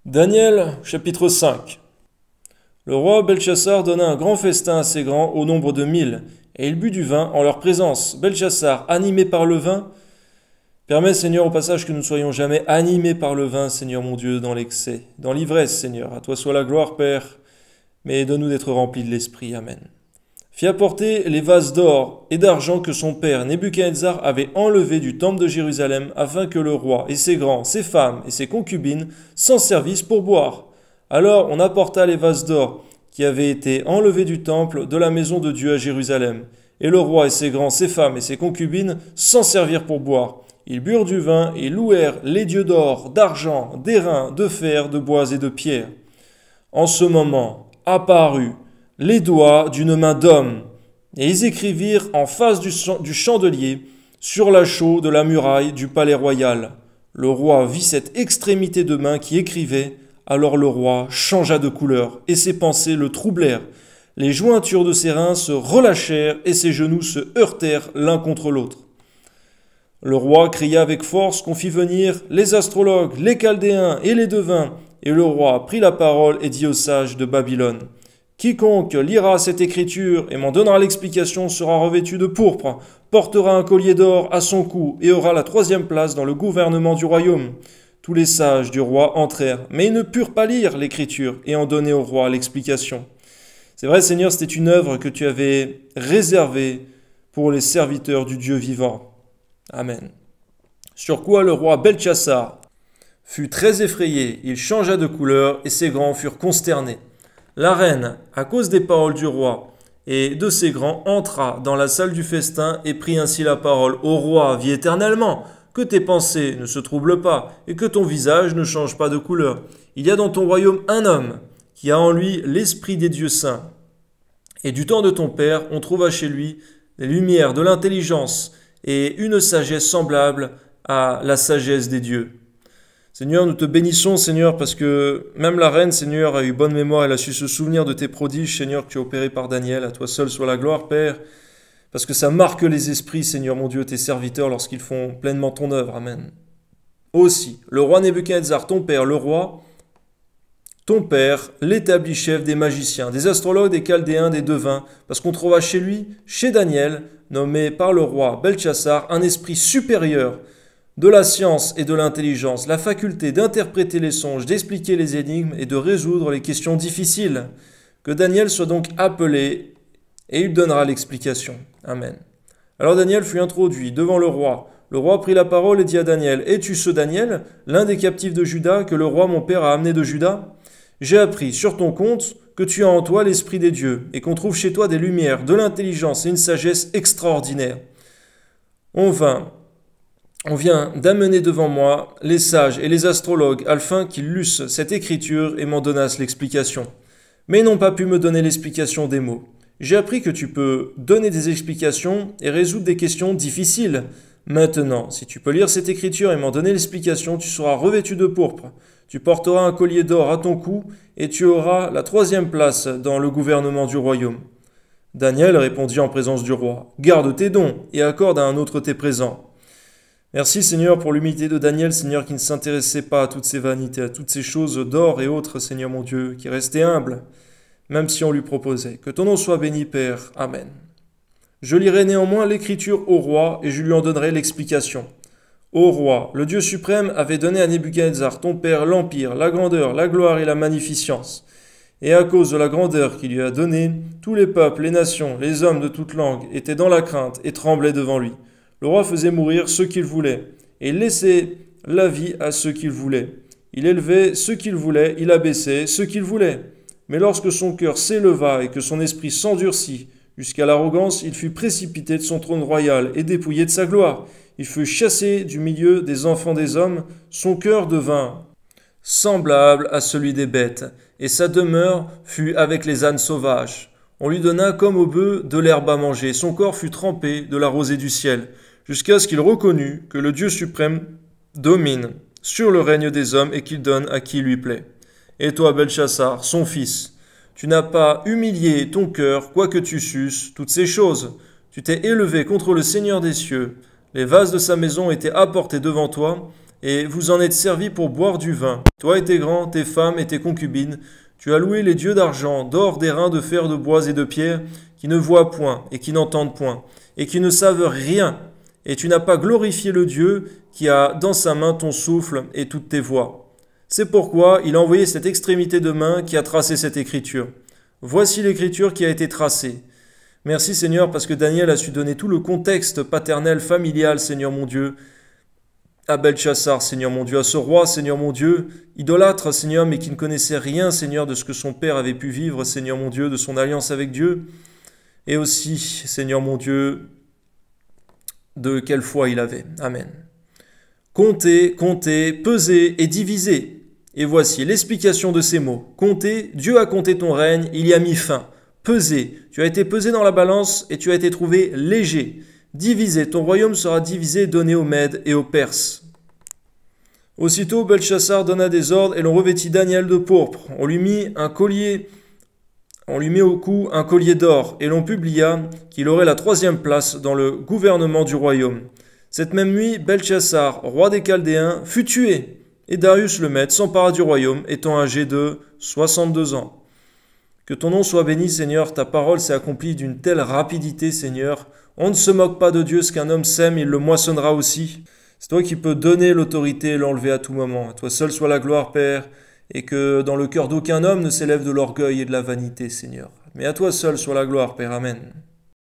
Daniel, chapitre 5. Le roi Belchassar donna un grand festin à ses grands au nombre de 1000, et il but du vin en leur présence. Belchassar, animé par le vin, permets, Seigneur, au passage que nous ne soyons jamais animés par le vin, Seigneur mon Dieu, dans l'excès, dans l'ivresse, Seigneur. À toi soit la gloire, Père, mais donne-nous d'être remplis de l'Esprit. Amen. Fit apporter les vases d'or et d'argent que son père Nebuchadnezzar avait enlevés du temple de Jérusalem, afin que le roi et ses grands, ses femmes et ses concubines s'en servissent pour boire. Alors on apporta les vases d'or qui avaient été enlevés du temple de la maison de Dieu à Jérusalem. Et le roi et ses grands, ses femmes et ses concubines s'en servirent pour boire. Ils burent du vin et louèrent les dieux d'or, d'argent, d'airain, de fer, de bois et de pierre. En ce moment apparut les doigts d'une main d'homme, et ils écrivirent en face du chandelier, sur la chaux de la muraille du palais royal. Le roi vit cette extrémité de main qui écrivait, alors le roi changea de couleur, et ses pensées le troublèrent. Les jointures de ses reins se relâchèrent, et ses genoux se heurtèrent l'un contre l'autre. Le roi cria avec force qu'on fit venir les astrologues, les chaldéens et les devins, et le roi prit la parole et dit aux sages de Babylone: Quiconque lira cette écriture et m'en donnera l'explication sera revêtu de pourpre, portera un collier d'or à son cou et aura la 3e place dans le gouvernement du royaume. Tous les sages du roi entrèrent, mais ils ne purent pas lire l'écriture et en donner au roi l'explication. C'est vrai, Seigneur, c'était une œuvre que tu avais réservée pour les serviteurs du Dieu vivant. Amen. Sur quoi le roi Belchassar fut très effrayé, il changea de couleur et ses grands furent consternés. La reine, à cause des paroles du roi et de ses grands, entra dans la salle du festin et prit ainsi la parole. Ô roi, vis éternellement, que tes pensées ne se troublent pas et que ton visage ne change pas de couleur. Il y a dans ton royaume un homme qui a en lui l'esprit des dieux saints. Et du temps de ton père, on trouva chez lui les lumières de l'intelligence et une sagesse semblable à la sagesse des dieux. Seigneur, nous te bénissons, Seigneur, parce que même la reine, Seigneur, a eu bonne mémoire, elle a su se souvenir de tes prodiges, Seigneur, que tu as opérés par Daniel. À toi seul soit la gloire, Père, parce que ça marque les esprits, Seigneur, mon Dieu, tes serviteurs, lorsqu'ils font pleinement ton œuvre. Amen. Aussi, le roi Nebuchadnezzar, ton père, le roi, ton père, l'établit chef des magiciens, des astrologues, des chaldéens, des devins, parce qu'on trouva chez lui, chez Daniel, nommé par le roi Belchassar, un esprit supérieur, de la science et de l'intelligence, la faculté d'interpréter les songes, d'expliquer les énigmes et de résoudre les questions difficiles. Que Daniel soit donc appelé et il donnera l'explication. Amen. Alors Daniel fut introduit devant le roi. Le roi prit la parole et dit à Daniel: Es-tu ce Daniel, l'un des captifs de Juda, que le roi mon père a amené de Juda? J'ai appris sur ton compte que tu as en toi l'esprit des dieux et qu'on trouve chez toi des lumières, de l'intelligence et une sagesse extraordinaire. On vient d'amener devant moi les sages et les astrologues afin qu'ils lussent cette écriture et m'en donnassent l'explication. Mais ils n'ont pas pu me donner l'explication des mots. J'ai appris que tu peux donner des explications et résoudre des questions difficiles. Maintenant, si tu peux lire cette écriture et m'en donner l'explication, tu seras revêtu de pourpre. Tu porteras un collier d'or à ton cou et tu auras la 3e place dans le gouvernement du royaume. Daniel répondit en présence du roi: Garde tes dons et accorde à un autre tes présents. Merci Seigneur pour l'humilité de Daniel, Seigneur, qui ne s'intéressait pas à toutes ces vanités, à toutes ces choses d'or et autres, Seigneur mon Dieu, qui restait humble, même si on lui proposait. Que ton nom soit béni, Père. Amen. Je lirai néanmoins l'écriture au roi et je lui en donnerai l'explication. Ô roi, le Dieu suprême avait donné à Nebuchadnezzar, ton père, l'empire, la grandeur, la gloire et la magnificence. Et à cause de la grandeur qu'il lui a donnée, tous les peuples, les nations, les hommes de toute langue étaient dans la crainte et tremblaient devant lui. Le roi faisait mourir ceux qu'il voulait, et il laissait la vie à ceux qu'il voulait. Il élevait ceux qu'il voulait, il abaissait ceux qu'il voulait. Mais lorsque son cœur s'éleva et que son esprit s'endurcit jusqu'à l'arrogance, il fut précipité de son trône royal et dépouillé de sa gloire. Il fut chassé du milieu des enfants des hommes, son cœur devint semblable à celui des bêtes, et sa demeure fut avec les ânes sauvages. On lui donna comme au bœuf de l'herbe à manger, son corps fut trempé de la rosée du ciel, jusqu'à ce qu'il reconnût que le Dieu suprême domine sur le règne des hommes et qu'il donne à qui lui plaît. Et toi, Belchassar, son fils, tu n'as pas humilié ton cœur, quoique tu susses toutes ces choses. Tu t'es élevé contre le Seigneur des cieux. Les vases de sa maison étaient apportés devant toi, et vous en êtes servis pour boire du vin, toi et tes grands, tes femmes et tes concubines. Tu as loué les dieux d'argent, d'or, d'airain, de fer, de bois et de pierre, qui ne voient point et qui n'entendent point, et qui ne savent rien. Et tu n'as pas glorifié le Dieu qui a dans sa main ton souffle et toutes tes voies. C'est pourquoi il a envoyé cette extrémité de main qui a tracé cette écriture. Voici l'écriture qui a été tracée. Merci Seigneur parce que Daniel a su donner tout le contexte paternel, familial, Seigneur mon Dieu, à Belchassar, Seigneur mon Dieu, à ce roi, Seigneur mon Dieu, idolâtre, Seigneur, mais qui ne connaissait rien, Seigneur, de ce que son père avait pu vivre, Seigneur mon Dieu, de son alliance avec Dieu, et aussi, Seigneur mon Dieu, de quelle foi il avait. Amen. Comptez, comptez, pesez et divisez. Et voici l'explication de ces mots. Comptez, Dieu a compté ton règne, il y a mis fin. Pesez, tu as été pesé dans la balance et tu as été trouvé léger. Divisé, ton royaume sera divisé, donné aux Mèdes et aux Perses. Aussitôt, Belchassar donna des ordres et l'on revêtit Daniel de pourpre. On lui mit au cou un collier d'or et l'on publia qu'il aurait la 3e place dans le gouvernement du royaume. Cette même nuit, Belchassar, roi des Chaldéens, fut tué et Darius le Mède s'empara du royaume, étant âgé de 62 ans. Que ton nom soit béni, Seigneur, ta parole s'est accomplie d'une telle rapidité, Seigneur. On ne se moque pas de Dieu, ce qu'un homme sème, il le moissonnera aussi. C'est toi qui peux donner l'autorité et l'enlever à tout moment. À toi seul soit la gloire, Père, et que dans le cœur d'aucun homme ne s'élève de l'orgueil et de la vanité, Seigneur. Mais à toi seul soit la gloire, Père. Amen.